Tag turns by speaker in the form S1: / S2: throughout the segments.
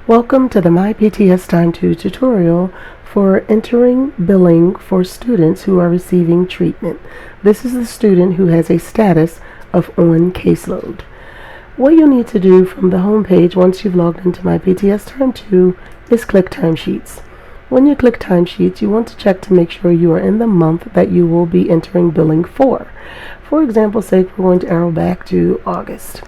S1: Welcome to the MyPTS Time 2 tutorial for entering billing for students who are receiving treatment. This is the student who has a status of on caseload. What you'll need to do from the home page once you've logged into MyPTS Time 2 is click Timesheets. When you click Timesheets, you want to check to make sure you are in the month that you will be entering billing for. For example, say we're going to arrow back to August.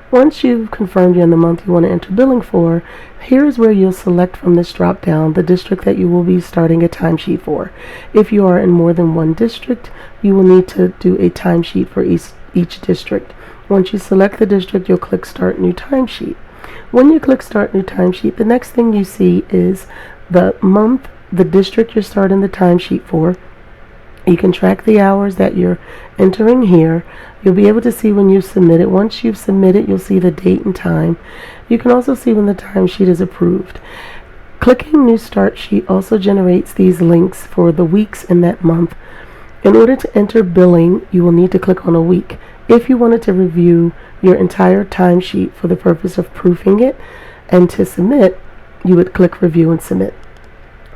S1: Once you've confirmed you're in the month you want to enter billing for, here is where you'll select from this drop down the district that you will be starting a timesheet for. If you are in more than one district, you will need to do a timesheet for each district. Once you select the district, you'll click Start New Timesheet. When you click Start New Timesheet, the next thing you see is the month, the district you're starting the timesheet for. You can track the hours that you're entering here. You'll be able to see when you submit it. Once you've submitted, you'll see the date and time. You can also see when the timesheet is approved. Clicking New Start Sheet also generates these links for the weeks in that month. In order to enter billing, you will need to click on a week. If you wanted to review your entire timesheet for the purpose of proofing it and to submit, you would click Review and Submit.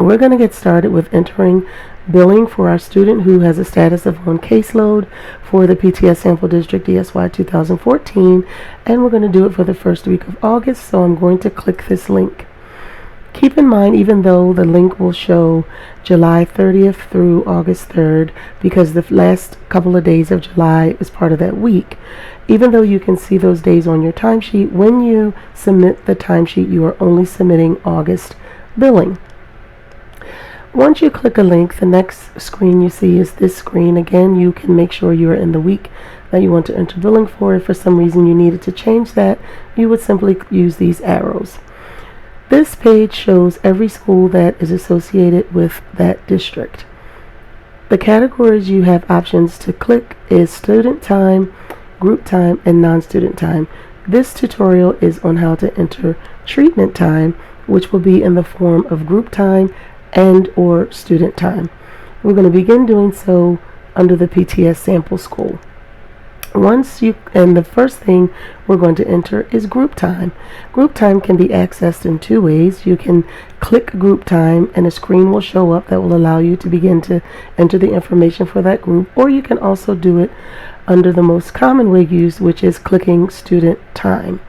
S1: We're going to get started with entering billing for our student who has a status of on caseload for the PTS Sample District DSY 2014, and we're going to do it for the first week of August, so I'm going to click this link. Keep in mind, even though the link will show July 30th through August 3rd, because the last couple of days of July is part of that week, even though you can see those days on your timesheet, when you submit the timesheet, you are only submitting August billing. Once you click a link, the next screen you see is this screen. Again, you can make sure you are in the week that you want to enter billing for. If for some reason you needed to change that, you would simply use these arrows. This page shows every school that is associated with that district. The categories you have options to click is student time, group time, and non-student time. This tutorial is on how to enter treatment time, which will be in the form of group time and or student time. We're going to begin doing so under the PTS sample school. And the first thing we're going to enter is group time. Group time can be accessed in two ways. You can click group time and a screen will show up that will allow you to begin to enter the information for that group, or you can also do it under the most common way used, which is clicking student time.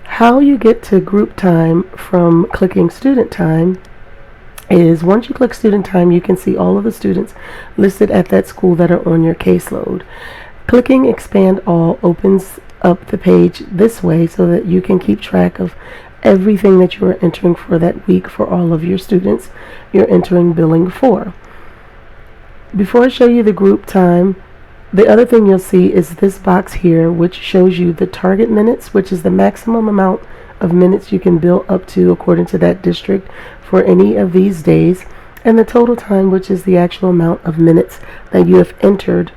S1: How you get to group time from clicking student time is once you click student time, you can see all of the students listed at that school that are on your caseload. Clicking Expand All opens up the page this way so that you can keep track of everything that you are entering for that week for all of your students you're entering billing for. Before I show you the group time, the other thing you'll see is this box here, which shows you the target minutes, which is the maximum amount of minutes you can bill up to according to that district for any of these days, and the total time, which is the actual amount of minutes that you have entered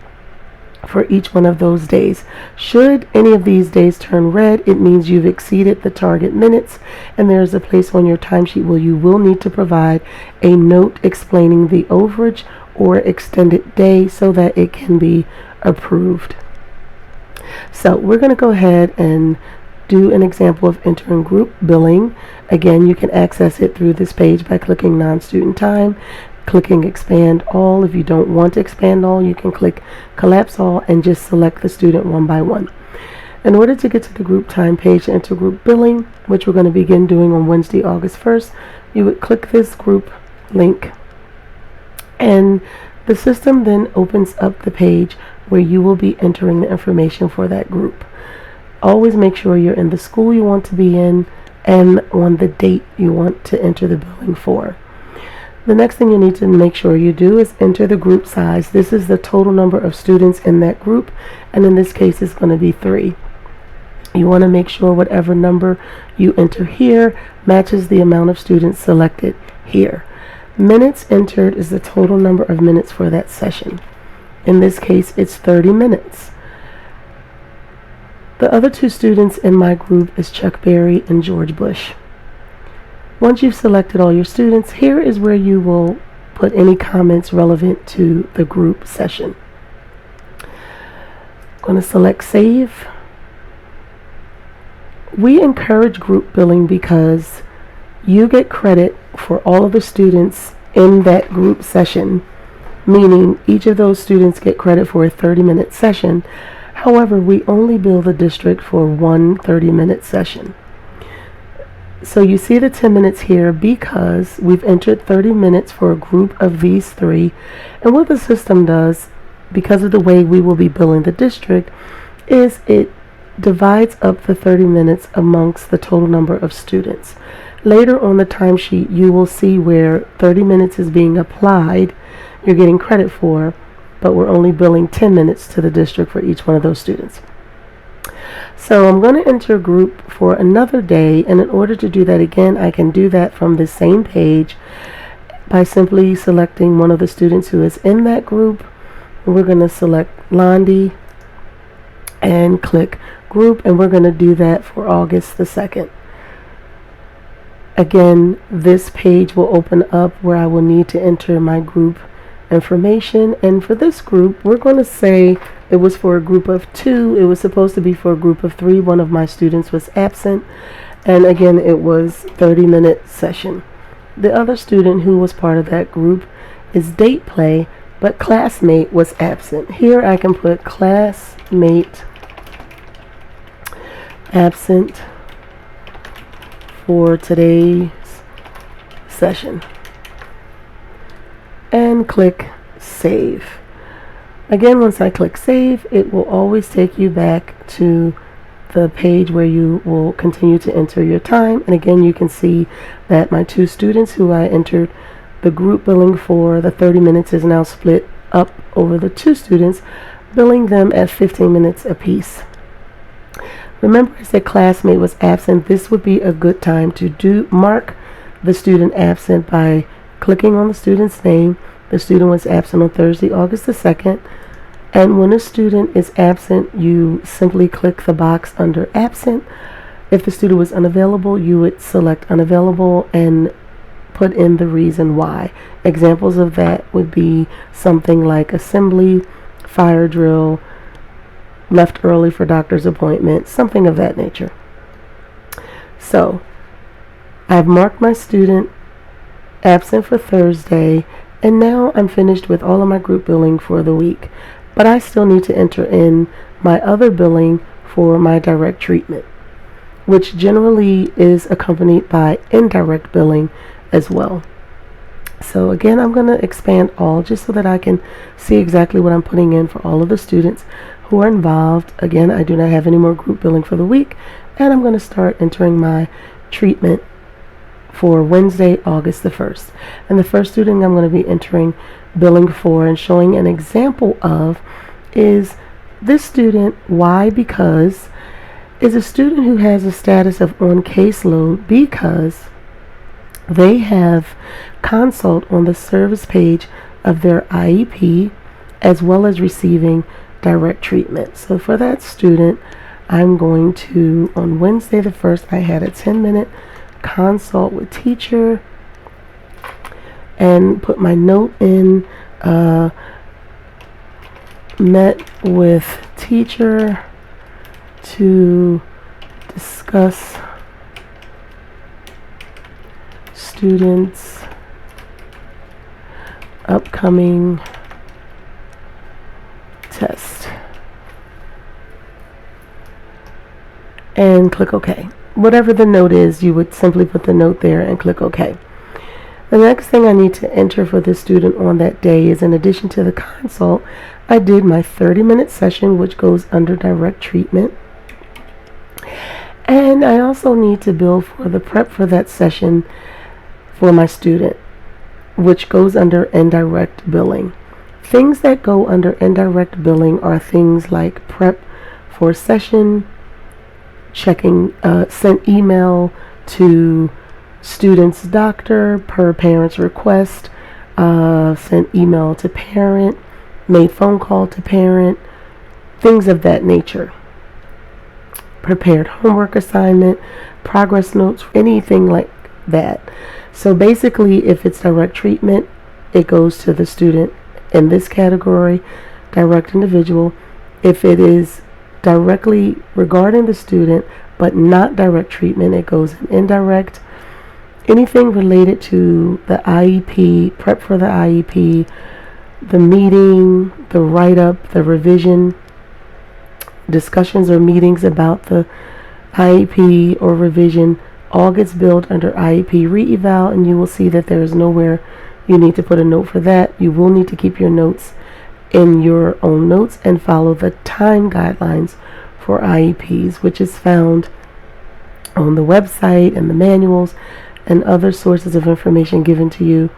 S1: for each one of those days. Should any of these days turn red, it means you've exceeded the target minutes, and there is a place on your timesheet where you will need to provide a note explaining the overage or extended day so that it can be approved. So we're going to go ahead and do an example of entering group billing. Again, you can access it through this page by clicking non-student time, clicking Expand All. If you don't want to expand all, you can click Collapse All and just select the student one by one. In order to get to the group time page to enter group billing, which we're going to begin doing on Wednesday, August 1st, you would click this group link, and the system then opens up the page where you will be entering the information for that group. Always make sure you're in the school you want to be in and on the date you want to enter the billing for. The next thing you need to make sure you do is enter the group size. This is the total number of students in that group, and in this case it's going to be 3. You want to make sure whatever number you enter here matches the amount of students selected here. Minutes entered is the total number of minutes for that session. In this case, it's 30 minutes. The other 2 students in my group is Chuck Berry and George Bush. Once you've selected all your students, here is where you will put any comments relevant to the group session. I'm going to select Save. We encourage group billing because you get credit for all of the students in that group session, meaning each of those students get credit for a 30-minute session. However, we only bill the district for one 30-minute session. So you see the 10 minutes here because we've entered 30 minutes for a group of these three. And what the system does, because of the way we will be billing the district, is it divides up the 30 minutes amongst the total number of students. Later on the timesheet, you will see where 30 minutes is being applied, you're getting credit for, but we're only billing 10 minutes to the district for each one of those students. So I'm going to enter a group for another day, and in order to do that again, I can do that from the same page by simply selecting one of the students who is in that group. We're going to select Londi and click group, and we're going to do that for August the 2nd. Again, this page will open up where I will need to enter my group information, and for this group we're going to say it was for a group of 2. It was supposed to be for a group of 3. One of my students was absent, and again it was 30-minute session. The other student who was part of that group is date play, but classmate was absent. Here I can put classmate absent for today's session and click save. Again, once I click save, it will always take you back to the page where you will continue to enter your time. And again, you can see that my 2 students who I entered the group billing for the 30 minutes is now split up over the 2 students, billing them at 15 minutes apiece. Remember, I said classmate was absent. This would be a good time to mark the student absent by clicking on the student's name. The student was absent on Thursday, August the 2nd. And when a student is absent, you simply click the box under absent. If the student was unavailable, you would select unavailable and put in the reason why. Examples of that would be something like assembly, fire drill, left early for doctor's appointment, something of that nature. So I've marked my student absent for Thursday, and now I'm finished with all of my group billing for the week. But I still need to enter in my other billing for my direct treatment, which generally is accompanied by indirect billing as well. So again, I'm going to expand all just so that I can see exactly what I'm putting in for all of the students who are involved. Again, I do not have any more group billing for the week, and I'm going to start entering my treatment for Wednesday, August the 1st. And the first student I'm going to be entering billing for and showing an example of is this student. Why? Because is a student who has a status of on caseload because they have consult on the service page of their IEP as well as receiving direct treatment. So for that student, I'm going to, on Wednesday the 1st, I had a 10-minute consult with teacher and put my note in, met with teacher to discuss students' upcoming test, and click OK. Whatever the note is, you would simply put the note there and click OK. The next thing I need to enter for this student on that day is, in addition to the consult, I did my 30-minute session, which goes under direct treatment. And I also need to bill for the prep for that session for my student, which goes under indirect billing. Things that go under indirect billing are things like prep for session, checking, sent email to student's doctor per parent's request, sent email to parent, made phone call to parent, things of that nature. Prepared homework assignment, progress notes, anything like that. So basically, if it's direct treatment, it goes to the student in this category, direct individual. If it is directly regarding the student, but not direct treatment. It goes in indirect. Anything related to the IEP, prep for the IEP, the meeting, the write-up, the revision, discussions or meetings about the IEP or revision, all gets billed under IEP re-eval, and you will see that there is nowhere you need to put a note for that. You will need to keep your notes in your own notes and follow the time guidelines for IEPs, which is found on the website and the manuals and other sources of information given to you.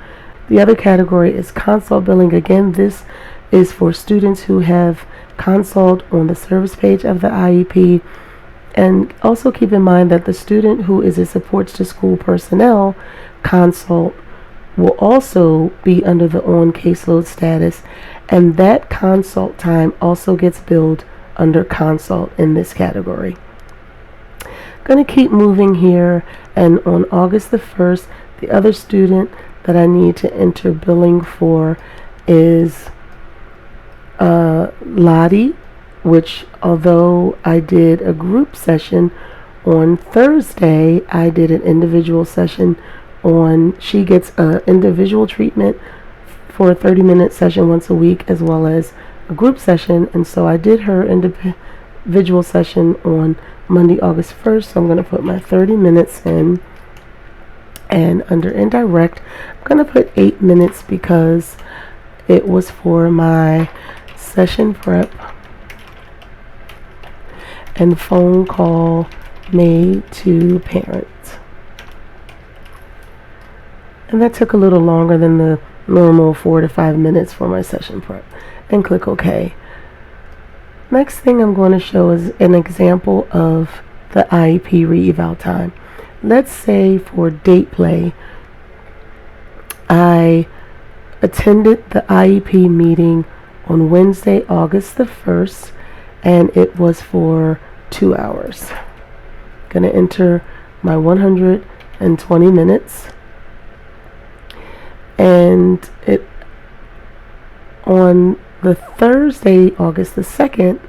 S1: The other category is consult billing. Again, this is for students who have consult on the service page of the IEP. And also keep in mind that the student who is a supports to school personnel consult will also be under the on caseload status, and that consult time also gets billed under consult in this category. Going to keep moving here, and on August the 1st, the other student that I need to enter billing for is Lottie, which, although I did a group session on Thursday, I did an individual session on, she gets an individual treatment for a 30-minute session once a week, as well as a group session. And so I did her individual session on Monday, August 1st. So I'm going to put my 30 minutes in, and under indirect, I'm going to put 8 minutes because it was for my session prep and phone call made to parents. And that took a little longer than the normal 4 to 5 minutes for my session prep. And click OK. Next thing I'm going to show is an example of the IEP re-eval time. Let's say for date play, I attended the IEP meeting on Wednesday, August the 1st, and it was for 2 hours. Going to enter my 120 minutes. And it on the Thursday, August the 2nd,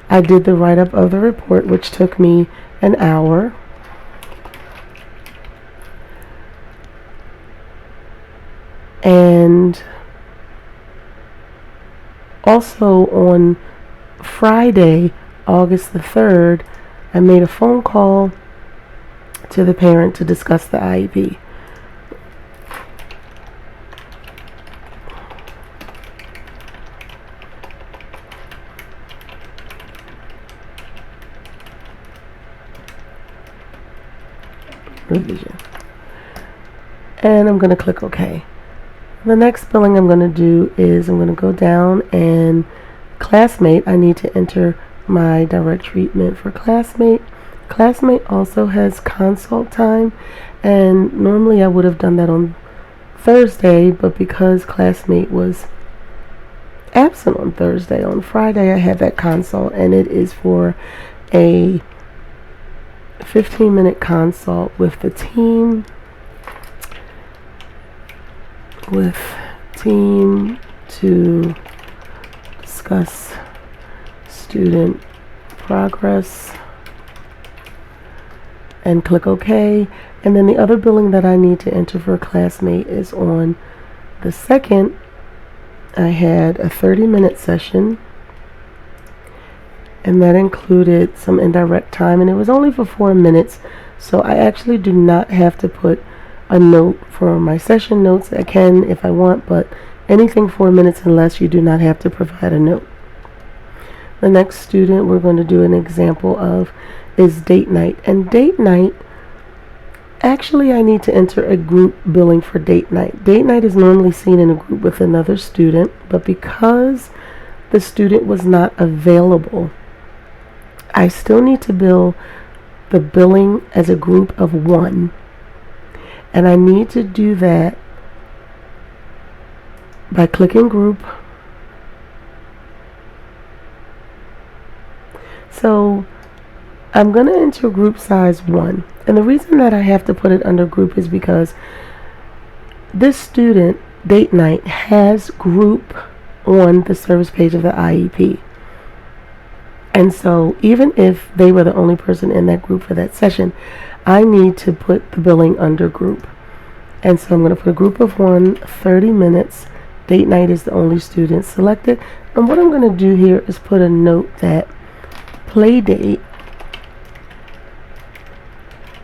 S1: I did the write-up of the report, which took me an hour. And also on Friday, August the 3rd, I made a phone call to the parent to discuss the IEP. Revision. And I'm going to click OK. The next billing I'm going to do is I'm going to go down, and classmate, I need to enter my direct treatment for classmate. Classmate also has consult time, and normally I would have done that on Thursday, but because classmate was absent on Thursday, on Friday I had that consult, and it is for a 15-minute consult with the team, to discuss student progress, and click OK. And then the other billing that I need to enter for a classmate is on the 2nd. I had a 30-minute session, and that included some indirect time, and it was only for 4 minutes, so I actually do not have to put a note for my session notes. I can if I want, but anything 4 minutes and less, you do not have to provide a note. The next student we're going to do an example of is date night. And date night, actually I need to enter a group billing for date night. Date night is normally seen in a group with another student, but because the student was not available, I still need to bill the billing as a group of 1. And I need to do that by clicking group. So I'm going to enter group size 1. And the reason that I have to put it under group is because this student, date night, has group on the service page of the IEP. And so even if they were the only person in that group for that session, I need to put the billing under group. And so I'm going to put a group of 1, 30 minutes. Date night is the only student selected. And what I'm going to do here is put a note that play date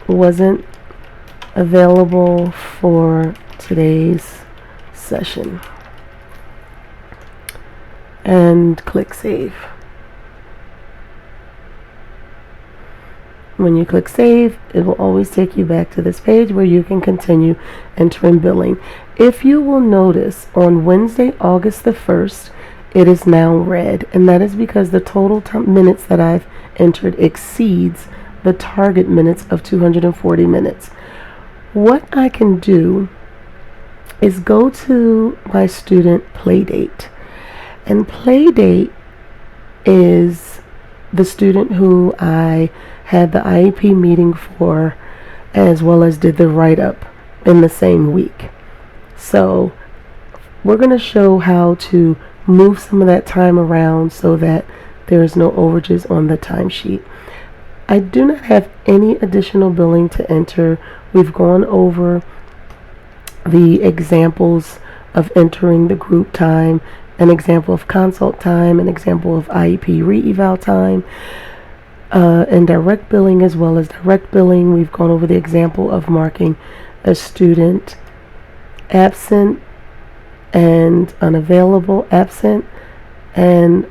S1: wasn't available for today's session. And click save. When you click save, it will always take you back to this page where you can continue entering billing. If you will notice, on Wednesday, August the 1st, it is now red, and that is because the total minutes that I've entered exceeds the target minutes of 240 minutes. What I can do is go to my student playdate, and playdate is the student who I had the IEP meeting for, as well as did the write-up in the same week. So we're going to show how to move some of that time around so that there is no overages on the timesheet. I do not have any additional billing to enter. We've gone over the examples of entering the group time, an example of consult time, an example of IEP re-eval time, and direct billing as well as direct billing. We've gone over the example of marking a student absent and unavailable, absent, and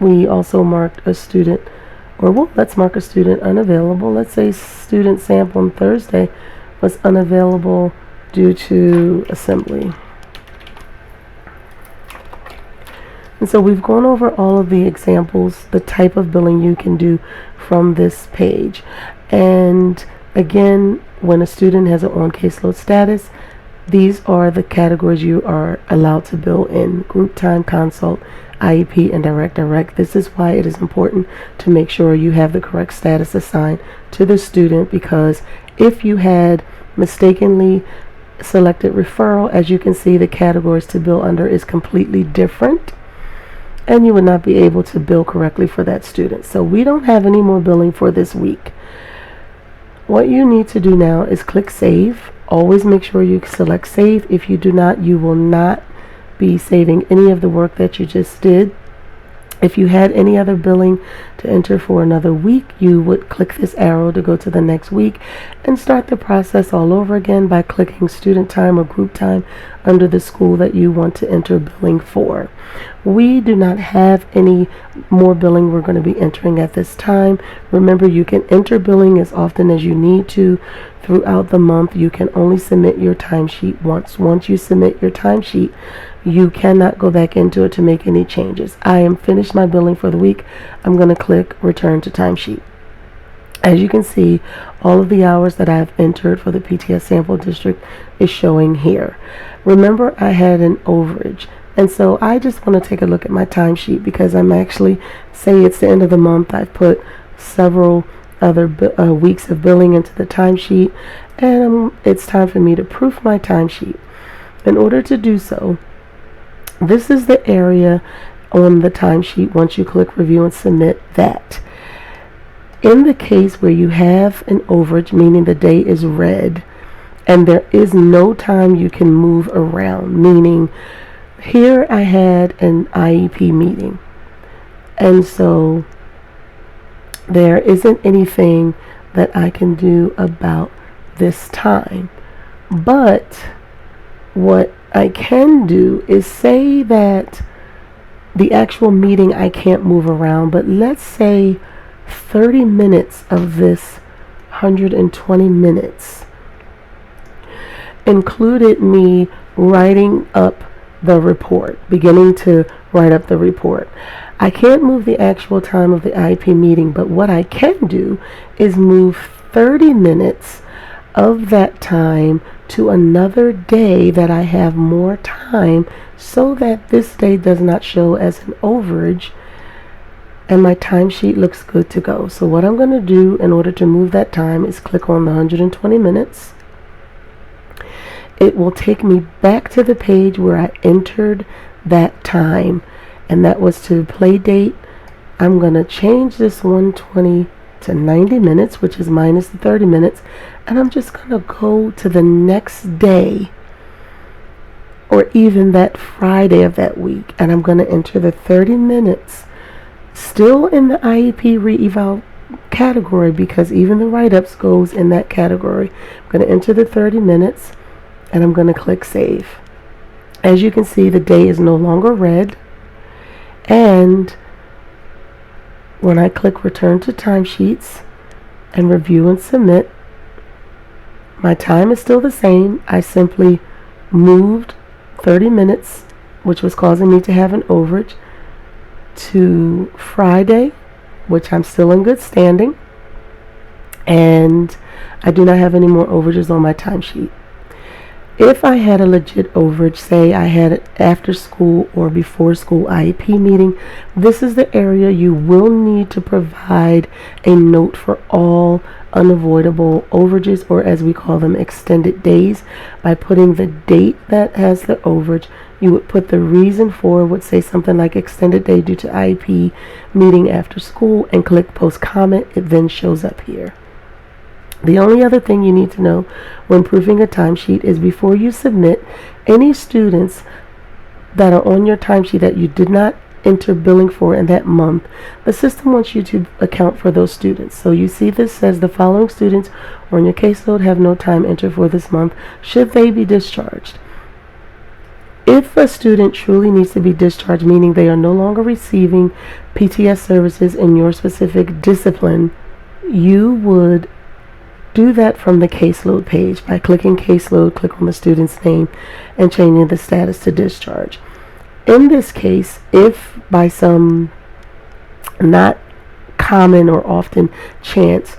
S1: we also marked a student, or well, let's mark a student unavailable. Let's say student sample on Thursday was unavailable due to assembly. And so we've gone over all of the examples, the type of billing you can do from this page. And again, when a student has an on caseload status, these are the categories you are allowed to bill in: group time, consult, IEP, and direct. This is why it is important to make sure you have the correct status assigned to the student, because if you had mistakenly selected referral, as you can see, the categories to bill under is completely different, and you would not be able to bill correctly for that student. So we don't have any more billing for this week. What you need to do now is click save. Always make sure you select save. If you do not, you will not be saving any of the work that you just did. If you had any other billing to enter for another week, you would click this arrow to go to the next week and start the process all over again by clicking student time or group time under the school that you want to enter billing for. We do not have any more billing we're going to be entering at this time. Remember, you can enter billing as often as you need to throughout the month. You can only submit your timesheet once. Once you submit your timesheet, you cannot go back into it to make any changes. I am finished my billing for the week. I'm going to click return to timesheet. As you can see, all of the hours that I've entered for the PTS sample district is showing here. Remember, I had an overage, and so I just want to take a look at my timesheet because I'm actually, say it's the end of the month, I've put several other weeks of billing into the timesheet, and it's time for me to proof my timesheet. In order to do so, this is the area on the timesheet once you click review and submit that. In the case where you have an overage, meaning the day is red, and there is no time you can move around, meaning here I had an IEP meeting, and so there isn't anything that I can do about this time. But what I can do is say that the actual meeting I can't move around, but let's say 30 minutes of this 120 minutes included me writing up the report, beginning to write up the report. I can't move the actual time of the IEP meeting, but what I can do is move 30 minutes of that time to another day that I have more time, so that this day does not show as an overage and my timesheet looks good to go. So what I'm going to do in order to move that time is click on the 120 minutes. It will take me back to the page where I entered that time, and that was to play date I'm going to change this 120 to 90 minutes, which is minus the 30 minutes, and I'm just going to go to the next day or even that Friday of that week, and I'm going to enter the 30 minutes still in the IEP re-eval category, because even the write-ups goes in that category. I'm going to enter the 30 minutes and I'm going to click save. As you can see, the day is no longer red, and when I click return to timesheets and review and submit, my time is still the same. I simply moved 30 minutes, which was causing me to have an overage, to Friday, which I'm still in good standing, and I do not have any more overages on my timesheet. If I had a legit overage, say I had an after school or before school IEP meeting, this is the area you will need to provide a note for all unavoidable overages, or as we call them, extended days, by putting the date that has the overage. You would put the reason for, would say something like extended day due to IEP meeting after school, and click post comment. It then shows up here. The only other thing you need to know when proofing a timesheet is before you submit, any students that are on your timesheet that you did not enter billing for in that month, the system wants you to account for those students. So you see this says the following students on your caseload have no time entered for this month. Should they be discharged? If a student truly needs to be discharged, meaning they are no longer receiving PTS services in your specific discipline, you would do that from the caseload page by clicking caseload, click on the student's name, and changing the status to discharge. In this case, if by some not common or often chance,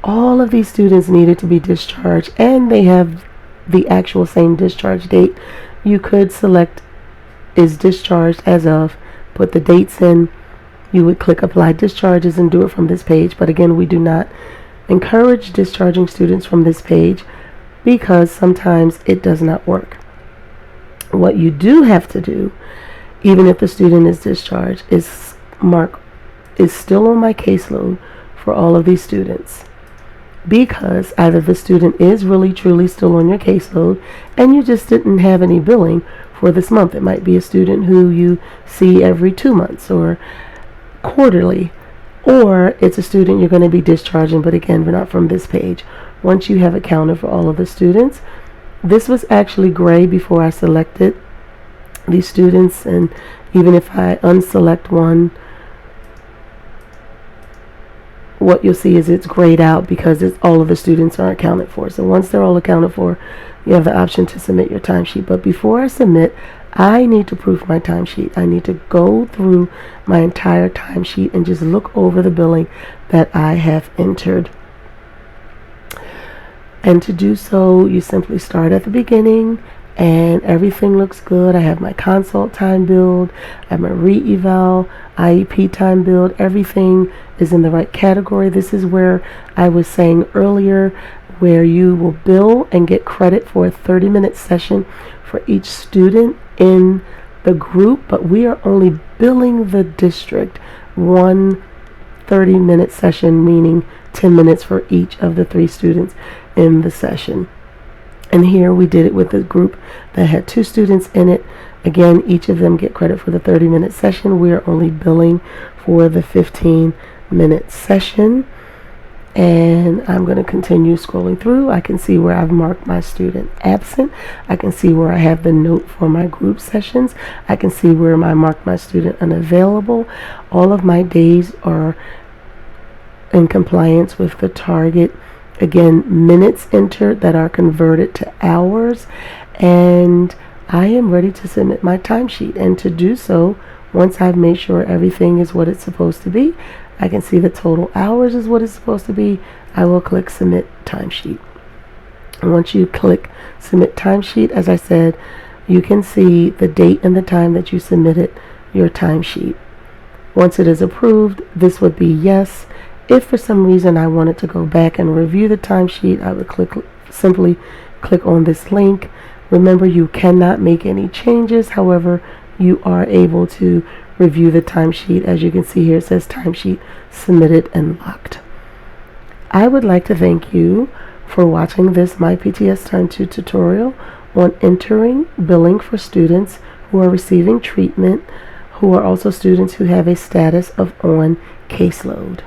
S1: all of these students needed to be discharged and they have the actual same discharge date, you could select is discharged as of, put the dates in. You would click apply discharges and do it from this page. But again, we do not encourage discharging students from this page because sometimes it does not work. What you do have to do, even if the student is discharged, is mark is still on my caseload for all of these students, because either the student is really truly still on your caseload and you just didn't have any billing for this month. It might be a student who you see every 2 months or quarterly, or it's a student you're going to be discharging, but again, we're not from this page. Once you have accounted for all of the students, this was actually gray before I selected these students, and even if I unselect one, what you'll see is it's grayed out because all of the students are accounted for. So once they're all accounted for, you have the option to submit your timesheet. But before I submit, I need to proof my timesheet. I need to go through my entire timesheet and just look over the billing that I have entered. And to do so, you simply start at the beginning and everything looks good. I have my consult time billed, I have my re-eval, IEP time billed. Everything is in the right category. This is where I was saying earlier, where you will bill and get credit for a 30-minute session for each student in the group, but we are only billing the district one 30-minute session, meaning 10 minutes for each of the 3 students in the session. And here we did it with a group that had 2 students in it. Again, each of them get credit for the 30-minute session. We are only billing for the 15-minute session. And I'm going to continue scrolling through. I can see where I've marked my student absent. I can see where I have the note for my group sessions. I can see where I marked my student unavailable. All of my days are in compliance with the target. Again, minutes entered that are converted to hours, and I am ready to submit my timesheet. And to do so, once I've made sure everything is what it's supposed to be, I can see the total hours is what it's supposed to be, I will click submit timesheet. And once you click submit timesheet, as I said, you can see the date and the time that you submitted your timesheet. Once it is approved, this would be yes. If for some reason I wanted to go back and review the timesheet, I would simply click on this link. Remember, you cannot make any changes. However, you are able to review the timesheet. As you can see here, it says timesheet submitted and locked. I would like to thank you for watching this MyPTS Time 2 tutorial on entering billing for students who are receiving treatment, who are also students who have a status of on caseload.